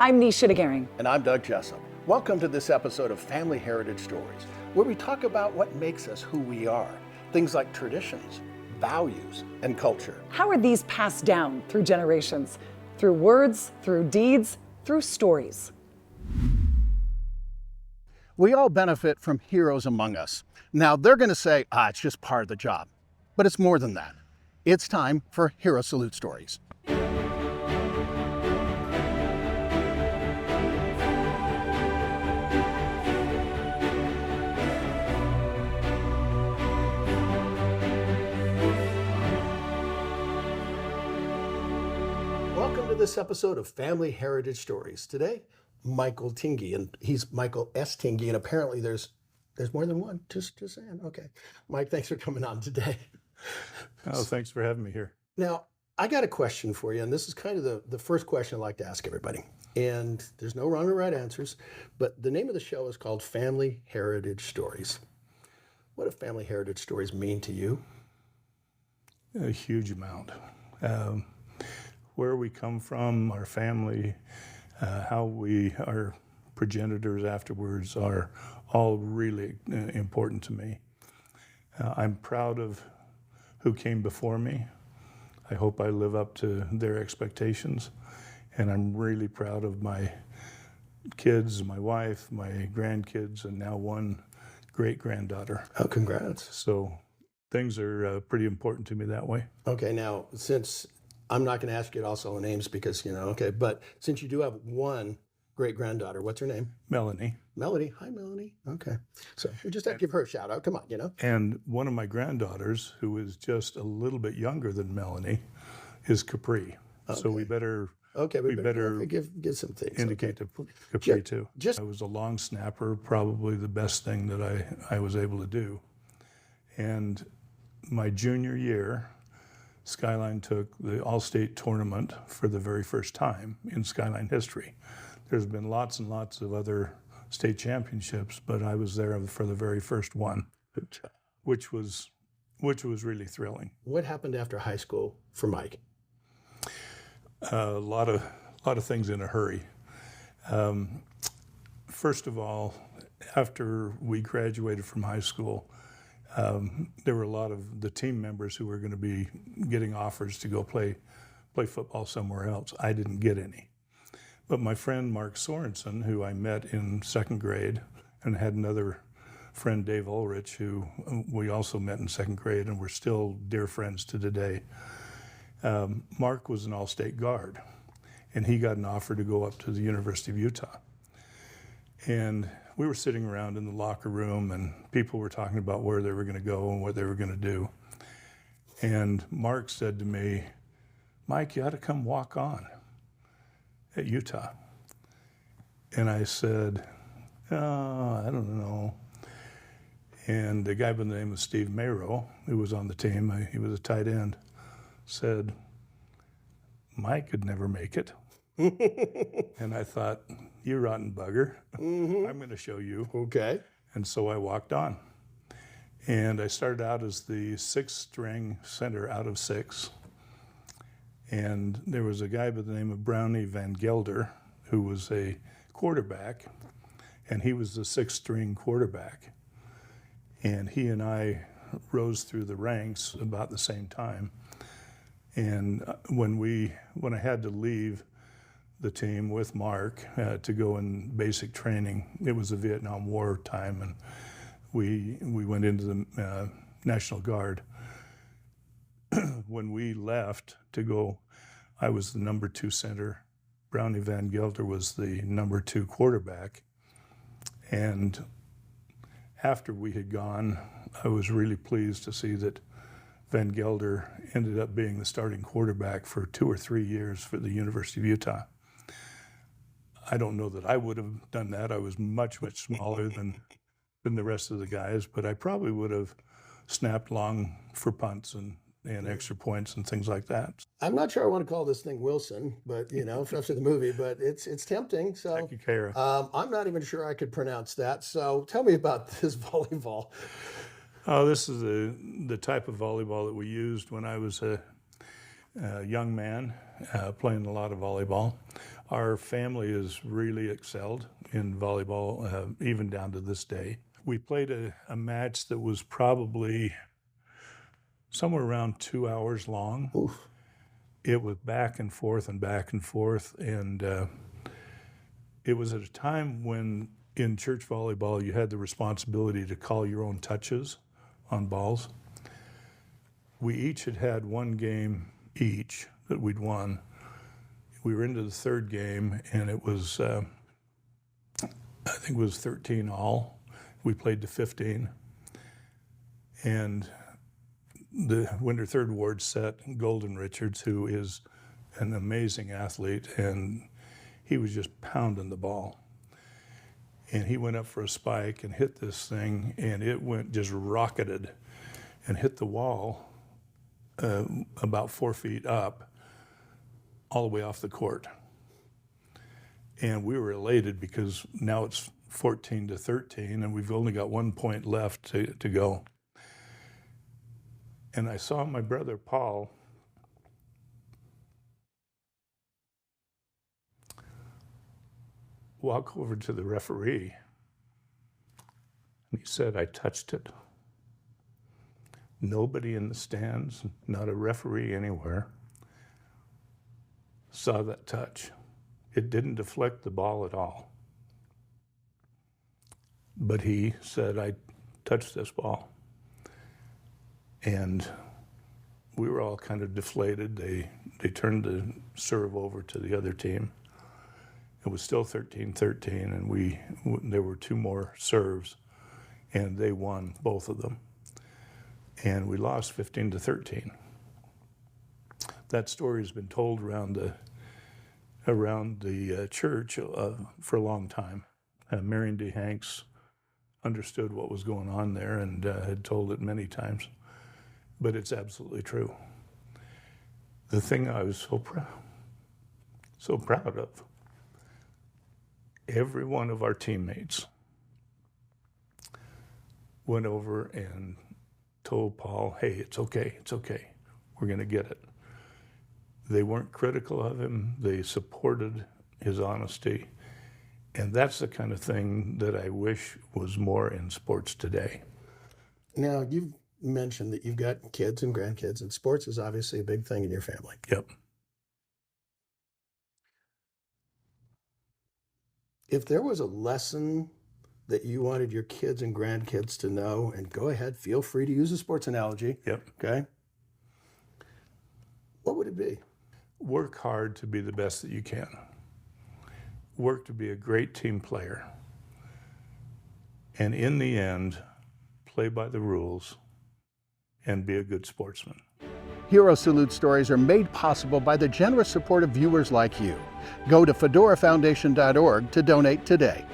I'm Nisha DeGaring. And I'm Doug Jessup. Welcome to this episode of Family Heritage Stories, where we talk about what makes us who we are. Things like traditions, values, and culture. How are these passed down through generations? Through words, through deeds, through stories. We all benefit from heroes among us. Now, they're going to say, it's just part of the job. But it's more than that. It's time for Hero Salute Stories. Welcome to this episode of Family Heritage Stories. Today, Michael Tingey, and he's Michael S. Tingey, and apparently there's more than one. Just saying. Okay, Mike, thanks for coming on today. Oh, thanks for having me here. Now, I got a question for you, and this is kind of the first question I like to ask everybody. And there's no wrong or right answers, but the name of the show is called Family Heritage Stories. What do Family Heritage Stories mean to you? A huge amount. Where we come from, our family, how our progenitors afterwards are all really important to me. I'm proud of who came before me. I hope I live up to their expectations. And I'm really proud of my kids, my wife, my grandkids, and now one great-granddaughter. Oh, congrats. So things are pretty important to me that way. Okay, now, since I'm not going to ask you also names because, but since you do have one great-granddaughter, what's her name? Melanie. Melody. Hi, Melanie. Okay. So we just have to give her a shout out. Come on, And one of my granddaughters, who is just a little bit younger than Melanie, is Capri. Okay. So we better give some things. Indicate to Capri too. I was a long snapper, probably the best thing that I was able to do. And my junior year, Skyline took the All-State tournament for the very first time in Skyline history. There's been lots and lots of other state championships, but I was there for the very first one, which was really thrilling. What happened after high school for Mike? A lot of things in a hurry. First of all, after we graduated from high school, there were a lot of the team members who were going to be getting offers to go play football somewhere else. I didn't get any. But my friend Mark Sorensen, who I met in second grade, and had another friend, Dave Ulrich, who we also met in second grade, and we're still dear friends to today. Mark was an all-state guard, and he got an offer to go up to the University of Utah. And we were sitting around in the locker room, and people were talking about where they were going to go and what they were going to do. And Mark said to me, "Mike, you ought to come walk on at Utah." And I said, "Oh, I don't know." And the guy by the name of Steve Mayrow, who was on the team, he was a tight end, said, "Mike could never make it." And I thought, "You rotten bugger, I'm going to show you." Okay. And so I walked on. And I started out as the sixth-string center out of six. And there was a guy by the name of Brownie Van Gelder, who was a quarterback, and he was the sixth-string quarterback. And he and I rose through the ranks about the same time. And when I had to leave the team with Mark to go in basic training, it was the Vietnam War time, and we went into the National Guard. When we left to go, I was the number 2 center. Brownie Van Gelder was the number 2 quarterback. And after we had gone, I was really pleased to see that Van Gelder ended up being the starting quarterback for 2 or 3 years for the University of Utah. I don't know that I would have done that. I was much, much smaller than the rest of the guys, but I probably would have snapped long for punts and extra points and things like that. I'm not sure I want to call this thing Wilson, but after the movie, but it's tempting. So I'm not even sure I could pronounce that. So tell me about this volleyball. Oh, this is the type of volleyball that we used when I was a young man playing a lot of volleyball. Our family has really excelled in volleyball, even down to this day. We played a match that was probably somewhere around 2 hours long. Oof. It was back and forth and back and forth. And it was at a time when in church volleyball you had the responsibility to call your own touches on balls. We each had one game each that we'd won. We were into the third game, and it was, I think it was 13 all. We played to 15. And the Winter Third Ward set Golden Richards, who is an amazing athlete, and he was just pounding the ball. And he went up for a spike and hit this thing, and it went just rocketed and hit the wall about 4 feet up, all the way off the court. And we were elated because now it's 14-13, and we've only got 1 point left to go. And I saw my brother Paul walk over to the referee, and he said, "I touched it." Nobody in the stands, not a referee anywhere, saw that touch. It didn't deflect the ball at all. But he said, "I touched this ball." And we were all kind of deflated. They turned the serve over to the other team. It was still 13-13, and there were 2 more serves, and they won both of them. And we lost 15-13. That story has been told around the church for a long time. Marion D. Hanks understood what was going on there and had told it many times. But it's absolutely true. The thing I was so proud of, every one of our teammates went over and told Paul, "Hey, it's okay, we're going to get it." They weren't critical of him. They supported his honesty. And that's the kind of thing that I wish was more in sports today. Now, you've mentioned that you've got kids and grandkids, and sports is obviously a big thing in your family. Yep. If there was a lesson that you wanted your kids and grandkids to know, and go ahead, feel free to use a sports analogy. Yep. Okay? What would it be? Work hard to be the best that you can. Work to be a great team player. And in the end, play by the rules and be a good sportsman. Hero Salute stories are made possible by the generous support of viewers like you. Go to fedorafoundation.org to donate today.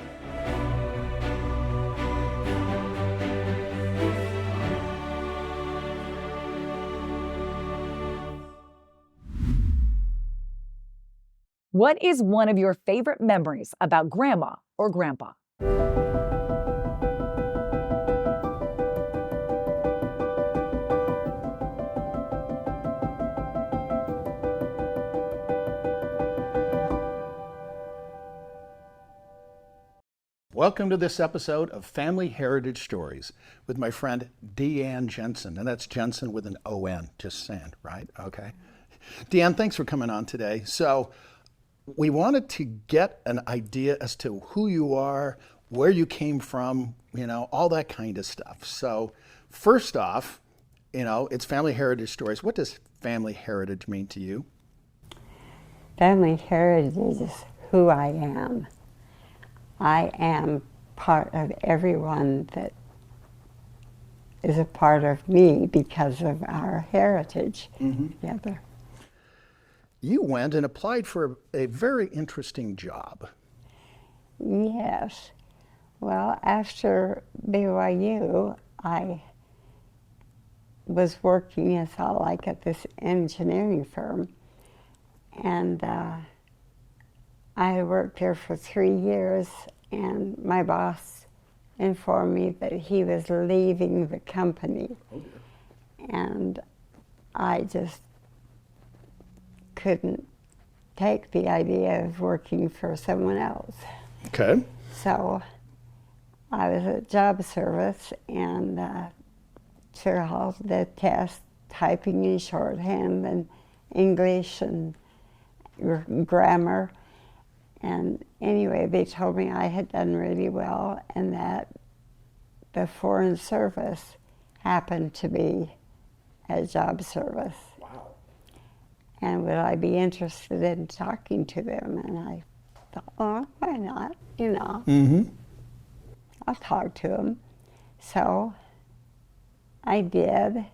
What is one of your favorite memories about Grandma or Grandpa? Welcome to this episode of Family Heritage Stories with my friend Deanne Jensen, and that's Jensen with an O-N, just saying, right? Okay. Deanne, thanks for coming on today. So we wanted to get an idea as to who you are, where you came from, all that kind of stuff. So first off, it's Family Heritage Stories. What does family heritage mean to you? Family heritage is who I am. I am part of everyone that is a part of me because of our heritage together. You went and applied for a very interesting job. Yes. Well, after BYU, I was working at this engineering firm, and I worked there for 3 years, and my boss informed me that he was leaving the company. And I just couldn't take the idea of working for someone else. Okay. So I was at job service and took all the tests, typing in shorthand and English and grammar. And anyway, they told me I had done really well and that the Foreign Service happened to be at job service. Wow. And would I be interested in talking to them? And I thought, oh, why not? You know, I'll talk to them. So I did.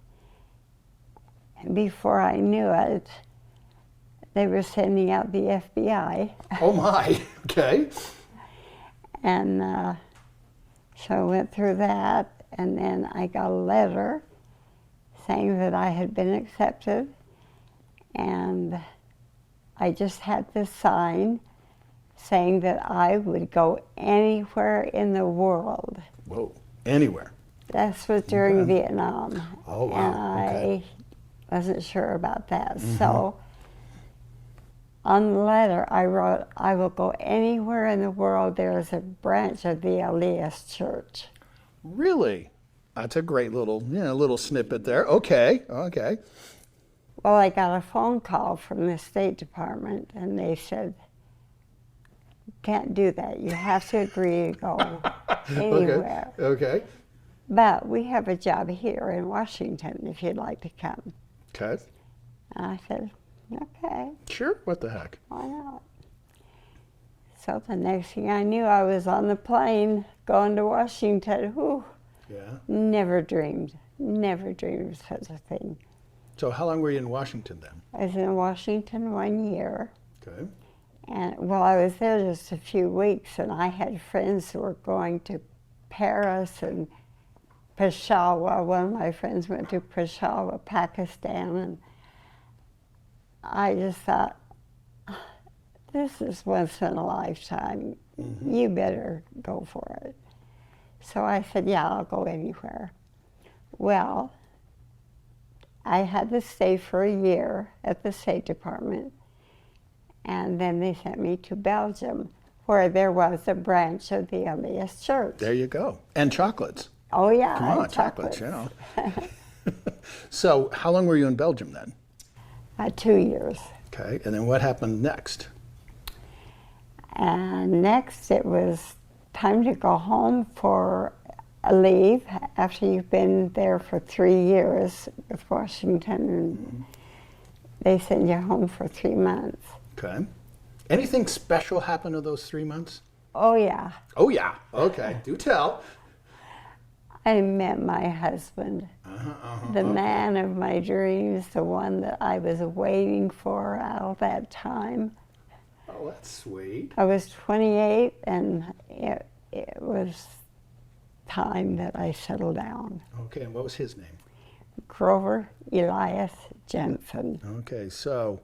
And before I knew it, they were sending out the FBI. Oh my, okay. And so I went through that, and then I got a letter saying that I had been accepted, and I just had this sign saying that I would go anywhere in the world. Whoa, anywhere. This was during Vietnam. Oh, wow, And I okay. wasn't sure about that. So on the letter I wrote, I will go anywhere in the world. There is a branch of the Elias Church. Really? That's a great little snippet there. Okay. Okay. Well, I got a phone call from the State Department, and they said, can't do that. You have to agree to go anywhere. Okay. But we have a job here in Washington if you'd like to come. Okay. And I said, okay, Sure. What the heck? why not? So the next thing I knew, I was on the plane going to Washington. Whew, Yeah. never dreamed of such a thing. So how long were you in Washington then? I was in Washington 1 year. Okay. And well, I was there just a few weeks, and I had friends who were going to Paris and Peshawar. One of my friends went to Peshawar, Pakistan, and I just thought, this is once in a lifetime. You better go for it. So I said, yeah, I'll go anywhere. Well, I had to stay for a year at the State Department. And then they sent me to Belgium, where there was a branch of the Elias Church. There you go. And chocolates. Oh, yeah. Come on, and chocolates, you know. So how long were you in Belgium then? 2 years. Okay. And then what happened next? And next, it was time to go home for a leave after you've been there for 3 years with Washington. And they send you home for 3 months. Okay. Anything special happened in those 3 months? Oh, yeah. Oh, yeah. Okay. Do tell. I met my husband, the man of my dreams, the one that I was waiting for all that time. Oh, that's sweet. I was 28, and it was time that I settled down. Okay. And what was his name? Grover Elias Jensen. Okay. So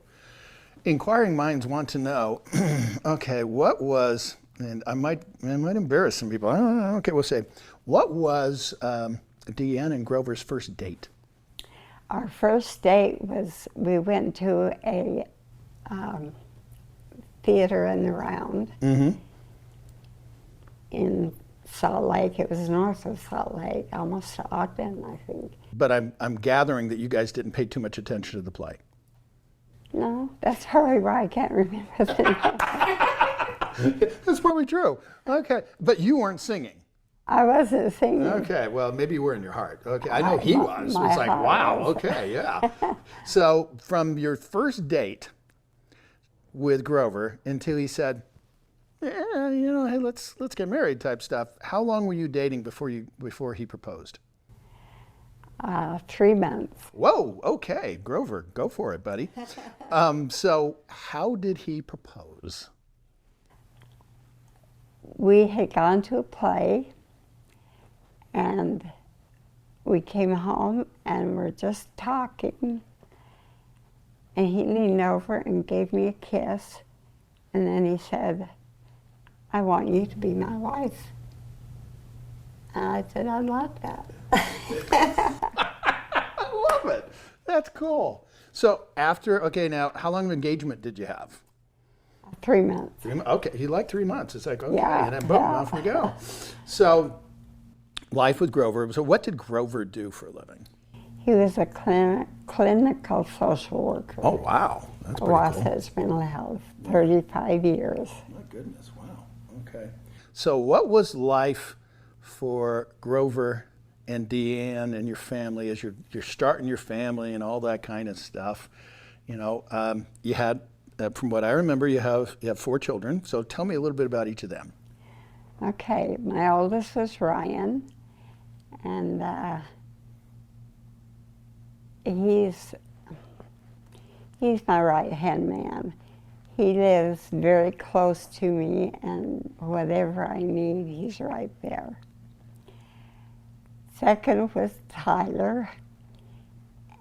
inquiring minds want to know, okay, what was, and I might embarrass some people. I don't know. Okay, we'll say, what was Deanne and Grover's first date? Our first date was, we went to a theater in the Round in Salt Lake. It was north of Salt Lake, almost to Ogden, I think. But I'm gathering that you guys didn't pay too much attention to the play. No, that's probably why I can't remember the name. That's probably true. Okay, but you weren't singing. I wasn't singing. Okay, well, maybe you were in your heart. Okay, I know he My- was. my It's like, heart wow, was. okay, yeah. So from your first date with Grover until he said, yeah, you know, hey, let's get married type stuff, how long were you dating before he proposed? 3 months. Whoa, okay, Grover, go for it, buddy. So how did he propose? We had gone to a play, and we came home and were just talking, and he leaned over and gave me a kiss, and then he said, I want you to be my wife. And I said, I'd like that. I love it. That's cool. So after, okay, now, how long of engagement did you have? 3 months. Okay, you like 3 months. It's like, okay, Yeah, and then boom, yeah. off we go. So, life with Grover. So, what did Grover do for a living? He was a clinical social worker. Oh, wow. That's pretty cool. Wasatch Mental Health, 35 years. My goodness, wow. Okay. So, what was life for Grover and Deanne and your family as you're starting your family and all that kind of stuff? You know, you had, from what I remember, you have 4 children. So, tell me a little bit about each of them. Okay, my oldest was Ryan, and he's my right-hand man. He lives very close to me, and whatever I need, he's right there. Second was Tyler,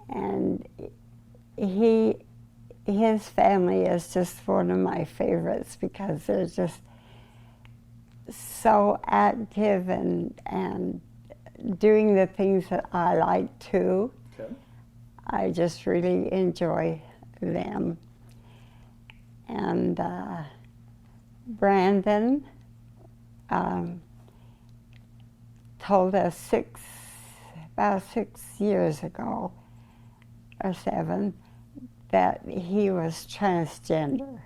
and his family is just one of my favorites because they're just so active and doing the things that I like too. Okay. I just really enjoy them. And Brandon told us about 6 years ago or 7 that he was transgender,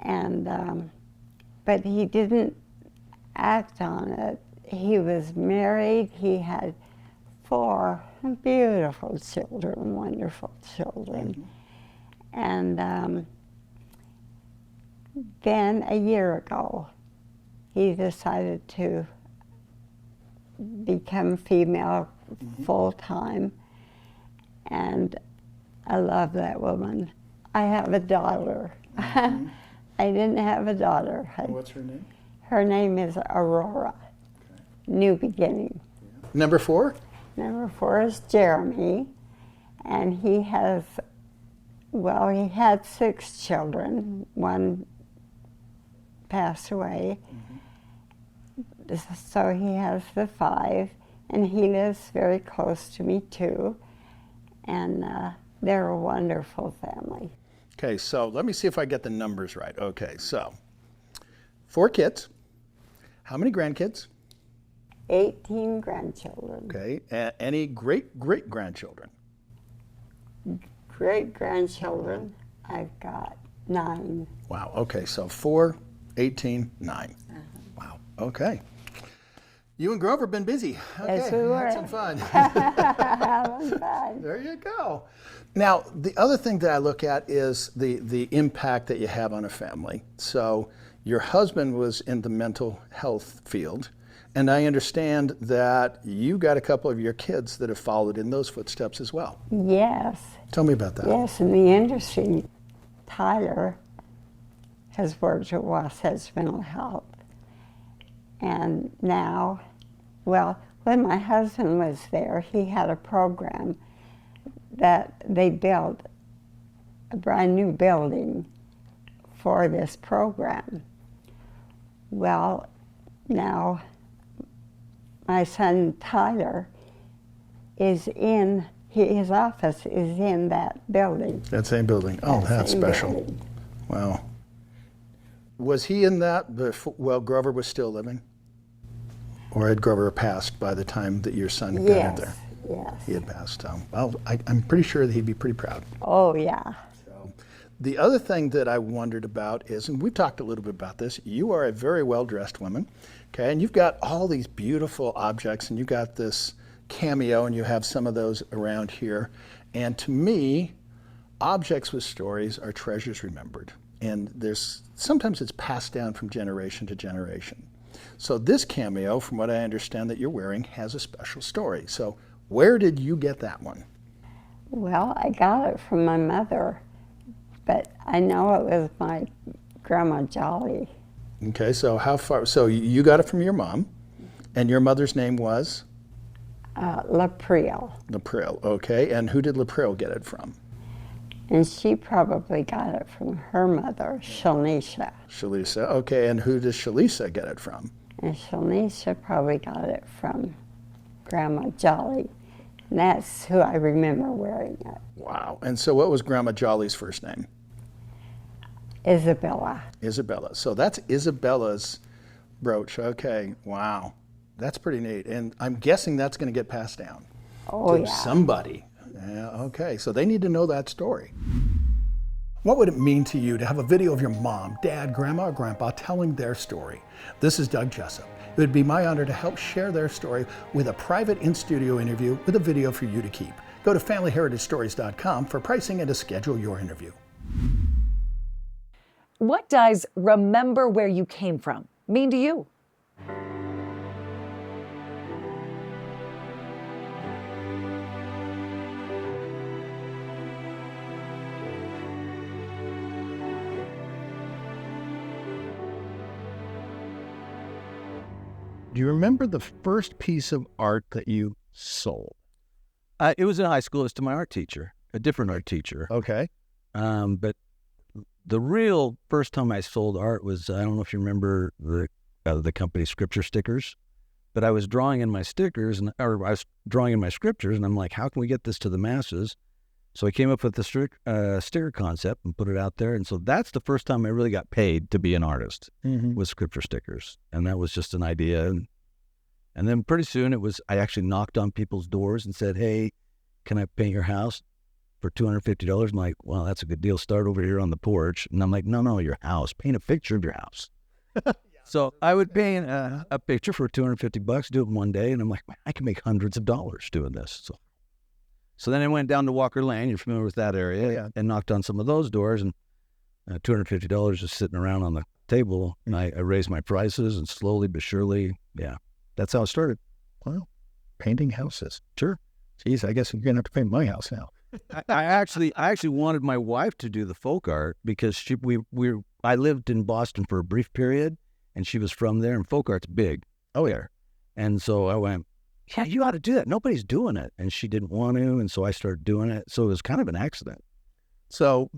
and but he didn't act on it. He was married. He had 4 beautiful children, wonderful children. And then a year ago, he decided to become female full-time, and I love that woman. I have a daughter. I didn't have a daughter. What's her name? Her name is Aurora. New beginning. Number 4? Number 4 is Jeremy, and he had 6 children. 1 passed away, so he has the 5, and he lives very close to me too, and they're a wonderful family. Okay, so let me see if I get the numbers right. Okay, so 4 kids. How many grandkids? 18 grandchildren. Okay, any great-grandchildren? Great-grandchildren, I've got 9. Wow, okay, so 4, 18, 9. Wow, okay. You and Grover have been busy. Okay, Yes, we were. had some fun. Having fun. There you go. Now, the other thing that I look at is the impact that you have on a family. So your husband was in the mental health field, and I understand that you got a couple of your kids that have followed in those footsteps as well. Yes. Tell me about that. Yes, in the industry, Tyler has worked at Wasatch Mental Health. And now, well, when my husband was there, he had a program that they built a brand new building for this program. Well, now my son Tyler is in, his office is in that building. That same building. Oh, That that's same special. building. Wow. Was he in that while Grover was still living? Or had Grover passed by the time that your son got in Yes, there? yes. He had passed. Well, I'm pretty sure that he'd be pretty proud. Oh, yeah. The other thing that I wondered about is, and we've talked a little bit about this, you are a very well-dressed woman, okay, and you've got all these beautiful objects, and you've got this cameo, and you have some of those around here. And to me, objects with stories are treasures remembered. And sometimes it's passed down from generation to generation. So this cameo, from what I understand that you're wearing, has a special story. So where did you get that one? Well, I got it from my mother, but I know it was my Grandma Jolly. Okay, so how far? So you got it from your mom, and your mother's name was? Laprille. Laprille, okay. And who did Laprille get it from? And she probably got it from her mother, Shalisha. Shalisa, okay. And who does Shalisa get it from? And Shalisha probably got it from Grandma Jolly. And that's who I remember wearing it. Wow. And so what was Grandma Jolly's first name? Isabella. Isabella. So that's Isabella's brooch. Okay, wow. That's pretty neat. And I'm guessing that's going to get passed down Oh, to yeah. somebody. Yeah, okay, so they need to know that story. What would it mean to you to have a video of your mom, dad, grandma, or grandpa telling their story? This is Doug Jessup. It would be my honor to help share their story with a private in-studio interview with a video for you to keep. Go to FamilyHeritageStories.com for pricing and to schedule your interview. What does remember where you came from mean to you? Do you remember the first piece of art that you sold? It was in high school. It was to my art teacher, a different art teacher. Okay. But the real first time I sold art was, I don't know if you remember the company Scripture Stickers, but I was drawing in my stickers, or I was drawing in my scriptures, and I'm like, how can we get this to the masses? So I came up with the sticker concept and put it out there. And so that's the first time I really got paid to be an artist, was Scripture Stickers. And that was just an idea. And then pretty soon I actually knocked on people's doors and said, hey, can I paint your house for $250? I'm like, well, that's a good deal. Start over here on the porch. And I'm like, no, your house. Paint a picture of your house. So I would paint a picture for $250, do it in one day. And I'm like, I can make hundreds of dollars doing this. So then I went down to Walker Lane, you're familiar with that area, and knocked on some of those doors, and $250 just sitting around on the table. And I raised my prices, and slowly but surely, that's how it started. Wow. Painting houses. Sure. Geez, I guess you're going to have to paint my house now. I actually wanted my wife to do the folk art because I lived in Boston for a brief period, and she was from there, and folk art's big. Oh, yeah. And so I went, yeah, you ought to do that. Nobody's doing it. And she didn't want to, and so I started doing it. So it was kind of an accident. So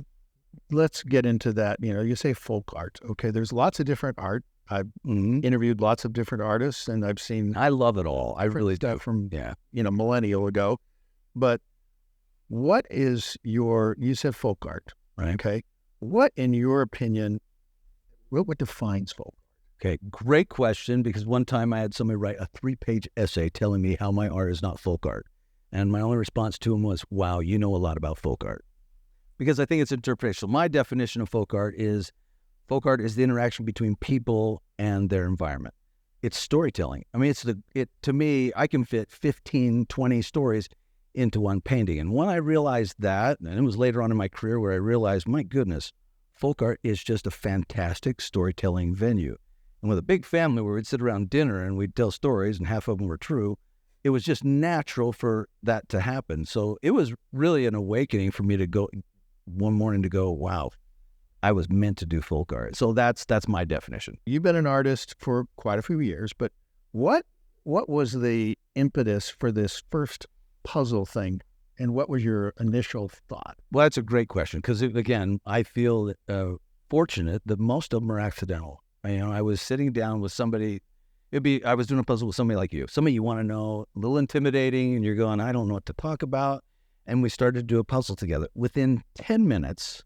let's get into that. You say folk art. Okay, there's lots of different art. I've interviewed lots of different artists, and I've seen I love it all. I really do. From millennial ago. But what is you said folk art, right? Okay. What, in your opinion, what defines folk? Okay, great question, because one time I had somebody write a 3-page essay telling me how my art is not folk art. And my only response to him was, wow, you know a lot about folk art. Because I think it's interpretational. My definition of folk art is the interaction between people and their environment. It's storytelling. I mean, to me, I can fit 15, 20 stories into one painting. And when I realized that, and it was later on in my career where I realized, my goodness, folk art is just a fantastic storytelling venue. And with a big family where we'd sit around dinner and we'd tell stories, and half of them were true, it was just natural for that to happen. So it was really an awakening for me to go one morning to go, wow, I was meant to do folk art. So that's my definition. You've been an artist for quite a few years, but what was the impetus for this first puzzle thing, and what was your initial thought? Well, that's a great question, because again, I feel fortunate that most of them are accidental. I was sitting down with somebody. I was doing a puzzle with somebody like you, somebody you want to know, a little intimidating, and you're going, I don't know what to talk about. And we started to do a puzzle together. Within 10 minutes,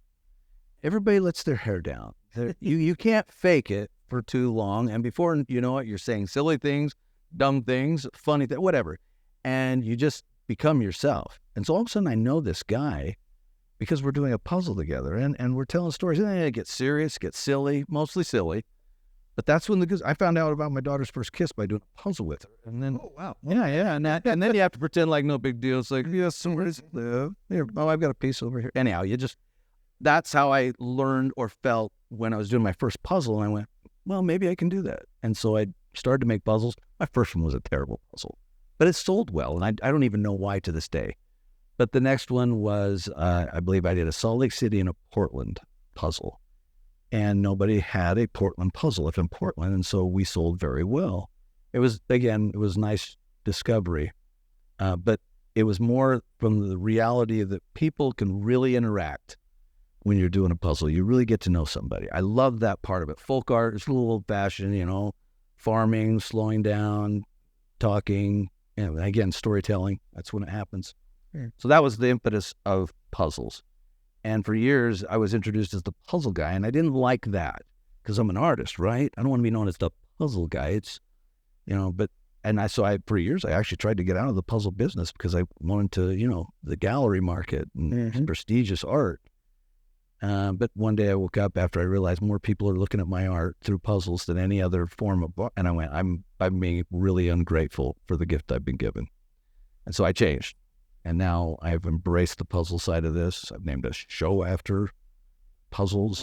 everybody lets their hair down. You can't fake it for too long. And before you know it, you're saying silly things, dumb things, funny things, whatever. And you just become yourself. And so all of a sudden I know this guy because we're doing a puzzle together, and we're telling stories. And then it gets serious, gets silly, mostly silly. But that's when I found out about my daughter's first kiss by doing a puzzle with her. And then, Oh, wow. yeah. And then you have to pretend like no big deal. It's like, yes, so where does it live? Here, I've got a piece over here. Anyhow, that's how I learned or felt when I was doing my first puzzle. And I went, well, maybe I can do that. And so I started to make puzzles. My first one was a terrible puzzle, but it sold well. And I don't even know why to this day. But the next one was, I believe I did a Salt Lake City and a Portland puzzle. And nobody had a Portland puzzle up in Portland. And so we sold very well. It was nice discovery. But it was more from the reality that people can really interact when you're doing a puzzle. You really get to know somebody. I love that part of it. Folk art is a little old-fashioned, farming, slowing down, talking, and again, storytelling. That's when it happens. So that was the impetus of puzzles. And for years, I was introduced as the puzzle guy, and I didn't like that because I'm an artist, right? I don't want to be known as the puzzle guy. It's, for years, I actually tried to get out of the puzzle business because I wanted to, the gallery market and prestigious art. But one day I woke up after I realized more people are looking at my art through puzzles than any other form of art. And I went, I'm being really ungrateful for the gift I've been given. And so I changed. And now I've embraced the puzzle side of this. I've named a show after puzzles.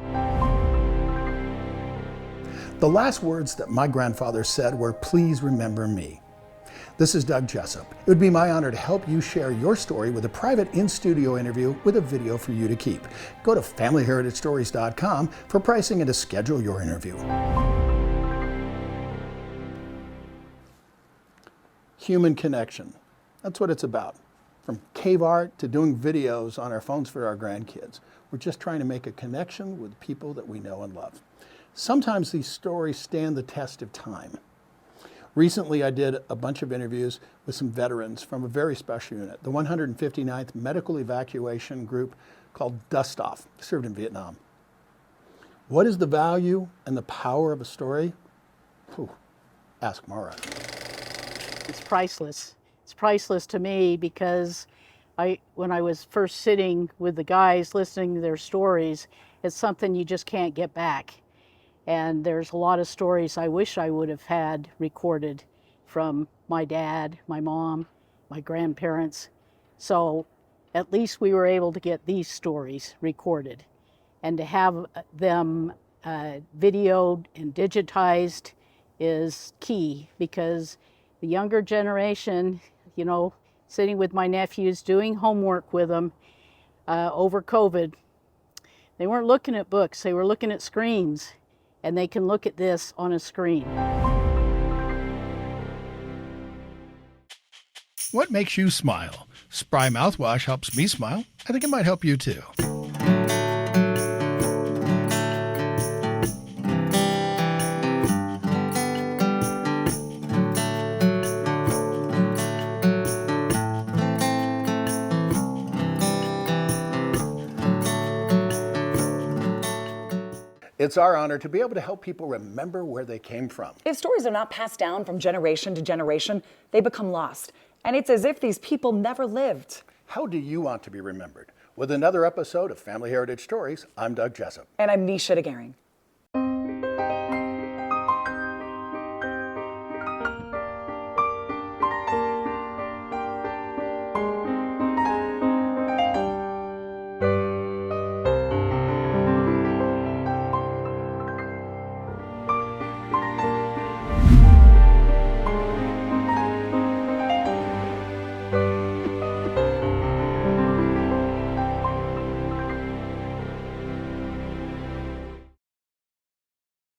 The last words that my grandfather said were, "Please remember me." This is Doug Jessup. It would be my honor to help you share your story with a private in-studio interview with a video for you to keep. Go to FamilyHeritageStories.com for pricing and to schedule your interview. Human connection. That's what it's about. From cave art to doing videos on our phones for our grandkids. We're just trying to make a connection with people that we know and love. Sometimes these stories stand the test of time. Recently, I did a bunch of interviews with some veterans from a very special unit, the 159th Medical Evacuation Group called Dust Off, served in Vietnam. What is the value and the power of a story? Ask Mara. It's priceless. It's priceless to me because when I was first sitting with the guys listening to their stories, it's something you just can't get back. And there's a lot of stories I wish I would have had recorded from my dad, my mom, my grandparents. So at least we were able to get these stories recorded. And to have them videoed and digitized is key because the younger generation, sitting with my nephews, doing homework with them over COVID, they weren't looking at books, they were looking at screens. And they can look at this on a screen. What makes you smile? Spry mouthwash helps me smile. I think it might help you too. It's our honor to be able to help people remember where they came from. If stories are not passed down from generation to generation, they become lost. And it's as if these people never lived. How do you want to be remembered? With another episode of Family Heritage Stories, I'm Doug Jessup. And I'm Nisha DeGaring.